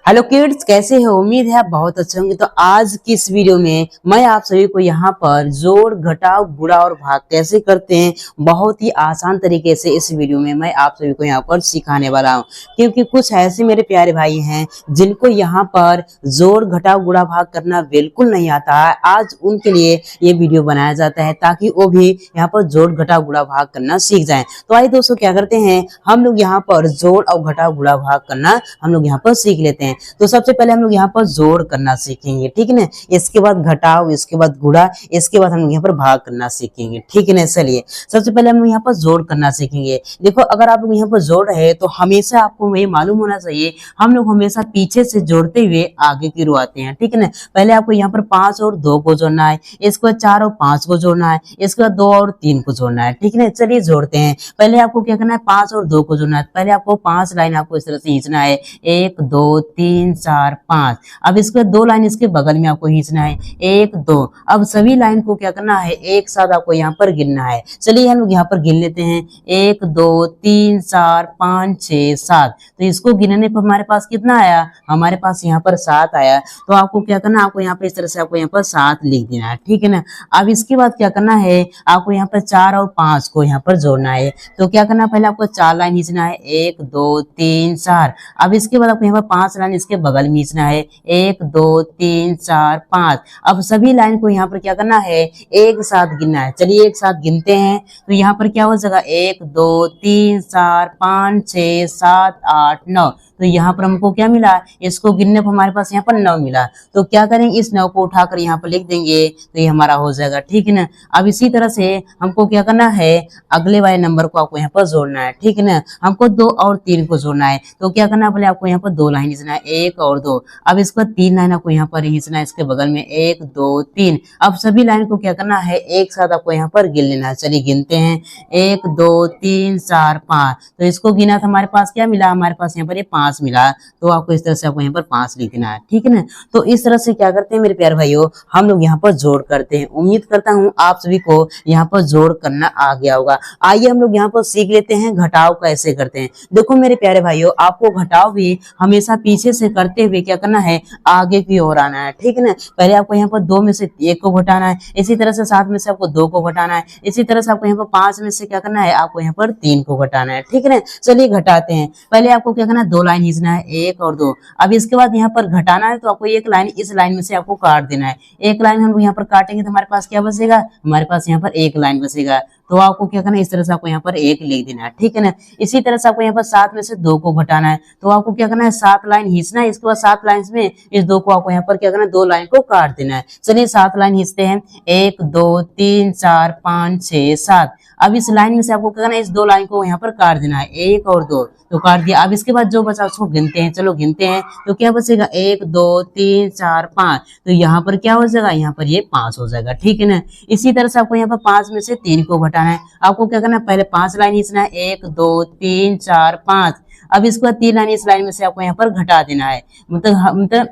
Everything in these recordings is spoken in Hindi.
हेलो किड्स, कैसे हो? उम्मीद है आप बहुत अच्छे होंगे। तो आज की इस वीडियो में मैं आप सभी को यहाँ पर जोड़, घटाव, गुणा और भाग कैसे करते हैं बहुत ही आसान तरीके से इस वीडियो में मैं आप सभी को यहाँ पर सिखाने वाला हूँ। क्योंकि कुछ ऐसे मेरे प्यारे भाई हैं जिनको यहाँ पर जोड़, घटाव, गुणा, भाग करना बिल्कुल नहीं आता है। आज उनके लिए ये वीडियो बनाया जाता है ताकि वो भी यहाँ पर जोड़, घटाव, गुणा, भाग करना सीख जाए। तो आइए दोस्तों, क्या करते हैं हम लोग यहाँ पर जोड़ और घटाव, गुणा, भाग करना हम लोग यहाँ पर सीख लेते हैं। तो सबसे पहले हम लोग यहाँ पर जोड़ करना सीखेंगे, ठीक है ना। इसके बाद घटाव, इसके बाद गुणा, इसके बाद हम लोग यहाँ पर भाग करना सीखेंगे, ठीक है ना। चलिए सबसे पहले हम लोग यहाँ पर जोड़ करना सीखेंगे। देखो, अगर आप लोग यहाँ पर जोड़ रहे हैं तो हमेशा आपको ये मालूम होना चाहिए हम लोग हमेशा पीछे से जोड़ते हुए आगे की ओर आते हैं, ठीक है ना। पहले आपको यहाँ पर 5 और 2 को जोड़ना है, इसके बाद 4 और 5 को जोड़ना है, इसके बाद 2 और 3 को जोड़ना है, ठीक है ना। चलिए जोड़ते हैं। पहले आपको क्या करना है, 5 और 2 को जोड़ना है। पहले आपको 5 लाइन आपको इस तरह से खींचना है, 1 2 3 4 5। अब इसके 2 लाइन इसके बगल में आपको खींचना है, 1 2। अब सभी लाइन को क्या करना है, एक साथ आपको यहाँ पर गिनना है। चलिए हम लोग यहाँ पर गिन लेते हैं, 1 2 3 4 5 6 7। तो इसको गिनने पर हमारे पास कितना आया, हमारे पास यहाँ पर 7 आया। तो आपको क्या करना है, आपको यहाँ पर इस तरह से आपको यहाँ पर 7 लिख देना है, ठीक है ना। अब इसके बाद क्या करना है, आपको यहाँ पर 4 और 5 को यहाँ पर जोड़ना है। तो क्या करना है, पहले आपको 4 लाइन खींचना है, 1 2 3 4। अब इसके बाद आपको यहाँ पर 5 लाइन इसके बगल में खींचना है, 1 2 3 4 5। अब सभी लाइन को यहाँ पर क्या करना है, एक साथ गिनना है। चलिए एक साथ गिनते हैं। तो यहाँ पर क्या हो जाएगा, 1 2 3 4 5 6 7 8 9। तो यहाँ पर हमको क्या मिला, इसको गिनने पर हमारे पास यहाँ पर 9 मिला। तो क्या करेंगे, इस 9 को उठाकर यहाँ पर लिख देंगे तो ये हमारा हो जाएगा, ठीक है ना। अब इसी तरह से हमको क्या करना है, अगले वाले नंबर को आपको यहाँ पर जोड़ना है, ठीक है ना। हमको 2 और 3 को जोड़ना है। तो क्या करना है, पहले आपको यहाँ पर 2 लाइन खींचना है, 1 और 2। अब इसके बाद 3 लाइन आपको यहाँ पर खींचना है, इसके बगल में 1 2 3। अब सभी लाइन को क्या करना है, एक साथ आपको यहाँ पर गिन लेना है। चलिए गिनते हैं, 1 2 3 4 5। तो इसको गिना तो हमारे पास क्या मिला, हमारे पास यहाँ पर ये 5 मिला। तो आपको इस तरह से आपको यहाँ पर 5 लिख देना है, ठीक है ना। तो इस तरह से क्या करते हैं मेरे प्यारे भाइयों, हम लोग यहाँ पर जोड़ करते हैं। उम्मीद करता हूँ आप सभी को यहाँ पर जोड़ करना आ गया होगा। आइए हम लोग यहाँ पर सीख लेते हैं घटाव कैसे करते हैं। देखो मेरे प्यारे भाइयों, आपको घटाव भी हमेशा पीछे से करते हुए क्या करना है, आगे की ओर आना है, ठीक है ना। पहले आपको यहाँ पर 2 में से 1 को घटाना है, इसी तरह से 7 में से आपको 2 को घटाना है, इसी तरह से आपको यहाँ पर 5 में से क्या करना है, आपको यहाँ पर 3 को घटाना है, ठीक है ना। चलिए घटाते हैं। पहले आपको क्या करना है, 2 लाइन खींचना है, 1 और 2। अब इसके बाद यहाँ पर घटाना है तो आपको एक लाइन इस लाइन में से आपको काट देना है। एक लाइन हम यहाँ पर काटेंगे तो हमारे पास क्या बचेगा, हमारे पास यहाँ पर एक लाइन बचेगा। तो आपको क्या करना है, इस तरह से आपको यहाँ पर 1 लिख देना है, ठीक है ना। इसी तरह से आपको यहाँ पर 7 में से 2 को घटाना है। तो आपको क्या करना है, 7 लाइन खींचना है, इसके बाद 7 लाइन में इस 2 को आपको यहाँ पर क्या करना है, 2 लाइन को काट देना है। चलिए 7 लाइन खींचते हैं, 1 2 3 4 5 6 7। अब इस लाइन में से आपको क्या करना है, इस 2 लाइन को यहाँ पर काट देना है, 1 और 2। तो काट दिया। अब इसके बाद जो बचा उसको गिनते हैं। चलो गिनते हैं। तो क्या बचेगा, 1 2 3 4 5। तो यहाँ पर क्या हो जाएगा, यहाँ पर ये 5 हो जाएगा, ठीक है ना। इसी तरह से आपको यहाँ पर 5 में से 3 को घटाना है। आपको क्या करना है, पहले 5 लाइन खींचना है, 1 2 3 4 5। अब इसके बाद 3 लाइन इस लाइन में से आपको यहाँ पर घटा देना है, मतलब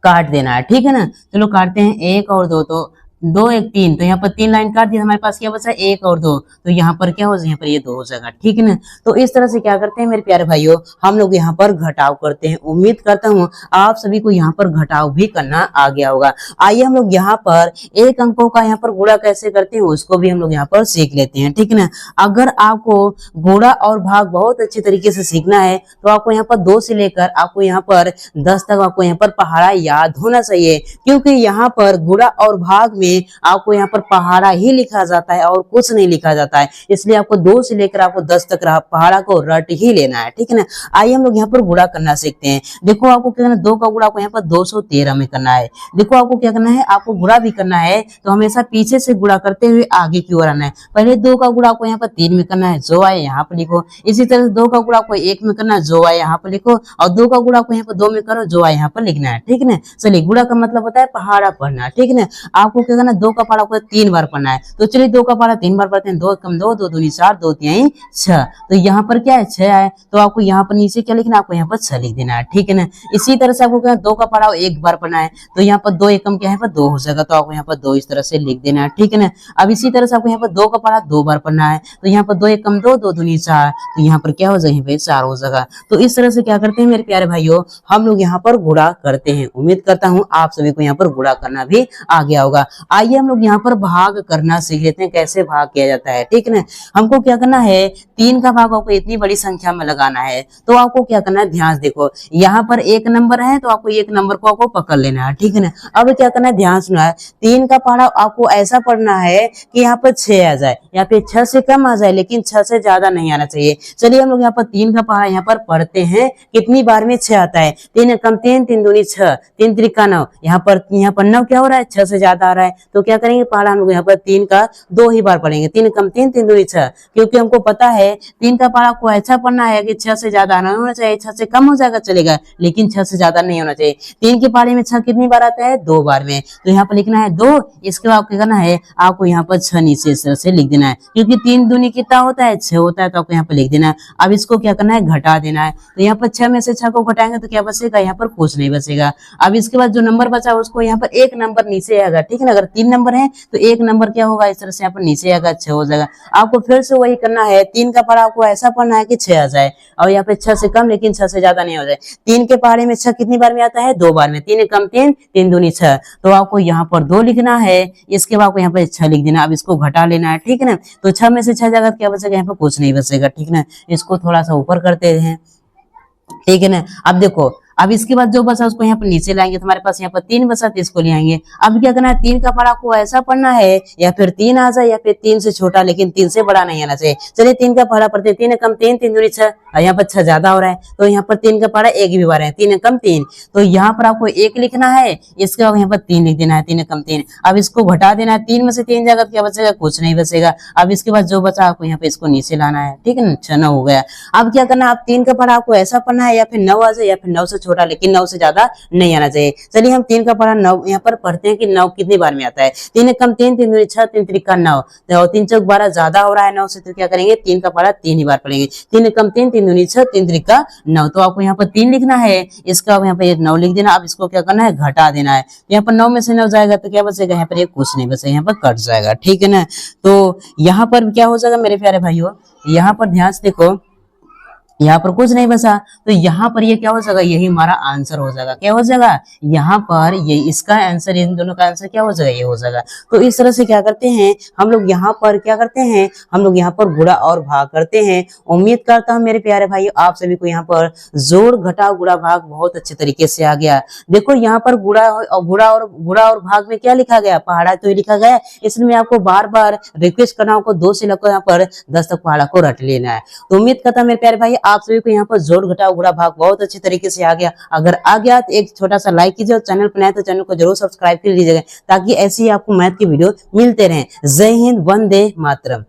काट देना है, ठीक है ना। चलो काटते हैं, 1 और 2। तो 2 1 3। तो यहाँ पर 3 लाइन काट दिया, हमारे पास क्या बचा, 1 और 2। तो यहाँ पर क्या हो जाएगा, यहाँ पर ये 2 हो जाएगा, ठीक है ना। तो इस तरह से क्या करते हैं मेरे प्यारे भाइयों, हम लोग यहाँ पर घटाव करते हैं। उम्मीद करता हूँ आप सभी को यहाँ पर घटाव भी करना आ गया होगा। आइए हम लोग यहाँ पर एक अंकों का यहाँ पर गुणा कैसे करते हैं उसको भी हम लोग यहाँ पर सीख लेते हैं, ठीक है ना। अगर आपको गुणा और भाग बहुत अच्छे तरीके से सीखना है तो आपको यहाँ पर 2 से लेकर आपको यहाँ पर 10 तक आपको यहाँ पर पहाड़ा याद होना चाहिए। क्योंकि यहाँ पर गुणा और भाग में आपको यहाँ पर पहाड़ा ही लिखा जाता है और कुछ नहीं लिखा जाता है। इसलिए आपको 2 से लेकर आपको 10 तक पहाड़ा को रट ही लेना है, ठीक है ना। आइए हम लोग यहाँ पर गुणा करना सीखते हैं। देखो आपको क्या करना है, 2 का गुणा आपको यहाँ पर 213 में करना है। देखो आपको क्या करना है, आपको गुणा भी करना है तो हमेशा पीछे से गुणा करते हुए आगे की ओर आना है। पहले 2 का गुणा आपको यहाँ पर 3 में करना है, जो आए यहाँ पर लिखो। इसी तरह से 2 का गुणा आपको 1 में करना है, जो आए यहाँ पर लिखो। और 2 का गुणा आपको यहाँ पर 2 में करो, जो आए यहाँ पर लिखना है, ठीक है ना। चलिए गुणा का मतलब होता है पहाड़ा पढ़ना, ठीक है ना। आपको क्या करना है 2 का पहाड़ा आपको 3 बार पढ़ना है। तो चलिए 2 का पहाड़ा 3 बार पढ़ते हैं। 2 कम 2, 2 दूनी 4, 2 तिहाई 6। तो यहाँ पर क्या है 6 है, तो आपको यहाँ पर नीचे क्या लिखना है, आपको यहाँ पर 6 लिख देना है, ठीक है ना। इसी तरह से आपको क्या 2 का पहाड़ा 1 बार पढ़ना है, तो यहाँ पर 2 एकम क्या है पर 2 हो जाएगा, तो आपको यहाँ पर 2 इस तरह से लिख देना है, ठीक है ना। अब इसी तरह से आपको यहाँ पर 2 का पहाड़ा 2 बार पढ़ना है, तो यहाँ पर 2 एकम 2, 2 दूनी 4, तो यहाँ पर क्या हो जाएगा, यहाँ पे 4 हो जाएगा। तो इस तरह से क्या करते हैं मेरे प्यारे भाइयों, हम लोग यहाँ पर गुणा करते हैं। उम्मीद करता हूँ आप सभी को यहाँ पर गुणा करना भी आ गया होगा। आइए हम लोग यहाँ पर भाग करना सीख लेते हैं, कैसे भाग किया जाता है, ठीक है ना। हमको क्या करना है, 3 का भाग आपको इतनी बड़ी संख्या में लगाना है, तो आपको क्या करना है, ध्यान से देखो, यहाँ पर 1 नंबर है, तो आपको 1 नंबर को आपको पकड़ लेना है, ठीक है ना। अब क्या करना है, ध्यान सुना है, 3 का पहाड़ा आपको ऐसा पढ़ना है कि यहाँ पर 6 आ जाए, या फिर 6 से कम आ जाए, लेकिन 6 से ज्यादा नहीं आना चाहिए। चलिए हम लोग यहाँ पर 3 का पहाड़ा यहाँ पर पढ़ते हैं, कितनी बार में 6 आता है, 3 कम 3, 3 दूनी 6, 3 त्रिका 9, यहाँ पर 9 क्या हो रहा है, 6 से ज्यादा आ रहा है, तो क्या करेंगे, पहाड़ा हम लोग यहाँ पर 3 का 2 ही बार पढ़ेंगे, 3 कम 3, 3 दूनी 6, क्योंकि हमको पता है 3 का पहाड़ा को ऐसा पढ़ना है कि 6 से ज्यादा नहीं होना चाहिए, 6 से कम हो जाएगा चलेगा, लेकिन 6 से ज्यादा नहीं होना चाहिए। 3 के पहाड़े में 6 कितनी बार आता है, 2 बार में, तो यहाँ पर लिखना है 2, इसके बाद क्या करना है, आपको यहाँ पर 6 नीचे इस तरह से लिख देना है, क्योंकि 3 दूनी कितना होता है, 6 होता है, तो आपको यहाँ पर लिख देना है। अब इसको क्या करना है, घटा देना है, तो यहाँ पर 6 में से 6 को घटाएंगे तो क्या बचेगा, यहाँ पर कुछ नहीं बचेगा। अब इसके बाद जो नंबर बचा उसको यहाँ पर 1 नंबर नीचे आएगा, ठीक है ना। अगर 3 नंबर है तो 1 नंबर क्या होगा, इस तरह से यहाँ पर नीचे आएगा, 6 हो जाएगा। आपको फिर से वही करना है, 3 का पहाड़ा आपको ऐसा पढ़ना है कि 6 आ जाए, और यहाँ पे 6 से कम लेकिन 6 से ज्यादा नहीं हो जाए। 3 के पहाड़े में 6 कितनी बार में आता है, 2 बार में, 3 कम 3, 3 दूनी 6, तो आपको यहाँ पर 2 लिखना है, इसके बाद आपको यहाँ पर 6 लिख देना। अब इसको घटा लेना है, ठीक है ना। तो 6 में से 6 जाएगा क्या बचेगा, यहाँ पर कुछ नहीं बचेगा, ठीक है ना। इसको थोड़ा सा ऊपर करते हैं, ठीक है ना। अब देखो, अब इसके बाद जो बचा उसको यहाँ पर नीचे लाएंगे, तो हमारे पास यहाँ पर 3 बचा, तो इसको ले आएंगे। अब क्या करना है, 3 का पहाड़ा को ऐसा पढ़ना है, या फिर 3 आ जाए, या फिर 3 से छोटा लेकिन 3 से बड़ा नहीं आना चाहिए। चलिए 3 का पहाड़ा पढ़ते हैं, 3 कम 3, 3 दूनी 6, और यहाँ पर 6 ज्यादा हो रहा है, तो यहाँ पर 3 का पहाड़ा 1 भी बार है, 3 कम 3, तो यहाँ पर आपको 1 लिखना है, इसके बाद यहाँ पर 3 लिख देना है, 3 कम 3। अब इसको घटा देना है, 3 में से 3 जाएगा, क्या बचेगा, कुछ नहीं बचेगा। अब इसके बाद जो बचा आपको यहाँ पे इसको नीचे लाना है, ठीक है ना, 6 9 हो गया। अब क्या करना है, आप 3 का पहाड़ा आपको ऐसा पढ़ना है, या फिर 9 आ जाए, या फिर 9 से छोटा लेकिन 9 से ज्यादा नहीं आना चाहिए। चलिए हम 3 का पहाड़ा 9 यहाँ पर पढ़ते हैं कि 9 कितनी बार में आता है, 3 कम 3, 3 दूनी 6, 3 त्रिका 9, तो 3 चौक 12 ज्यादा हो रहा है 9 से, तो क्या करेंगे, 3 का पहाड़ा 3 ही बार पढ़ेंगे, 3 कम 3, 3 दूनी 6, 3 त्रिका 9, तो आपको यहाँ पर 3 लिखना है, इसका यहाँ पर 9 लिख देना। अब इसको क्या करना है, घटा देना है, यहाँ पर 9 में से 9 जाएगा तो क्या बचेगा, यहाँ पर ये कुछ नहीं बचेगा, यहाँ पर कट जाएगा, ठीक है ना। तो यहाँ पर क्या हो जाएगा मेरे प्यारे भाइयों, यहाँ पर ध्यान से देखो, यहाँ पर कुछ नहीं बचा, तो यहाँ पर ये क्या हो जाएगा, यही हमारा आंसर हो जाएगा। क्या हो जाएगा, यहाँ पर ये इसका आंसर, इन दोनों का आंसर क्या हो जाएगा, ये हो जाएगा। तो इस तरह से क्या करते हैं हम लोग, यहाँ पर क्या करते हैं हम लोग, यहाँ पर गुणा और भाग करते हैं। उम्मीद करता हूँ मेरे प्यारे भाई आप सभी को यहाँ पर जोड़ घटाव गुणा भाग बहुत अच्छे तरीके से आ गया। देखो यहाँ पर गुणा और भाग में क्या लिखा गया, पहाड़ा तो लिखा गया, इसलिए मैं आपको बार बार रिक्वेस्ट कर रहा हूँ, 2 से लेकर यहाँ पर 10 तक पहाड़ा को रट लेना है। तो उम्मीद करता हूँ मेरे प्यारे भाई आप सभी को यहाँ पर जोड़ घटाव गुणा भाग बहुत अच्छे तरीके से आ गया। अगर आ गया तो एक छोटा सा लाइक कीजिए, और चैनल पर नए तो चैनल को जरूर सब्सक्राइब कर लीजिएगा, ताकि ऐसी आपको मैथ की वीडियो मिलते रहें। जय हिंद, वंदे मातरम।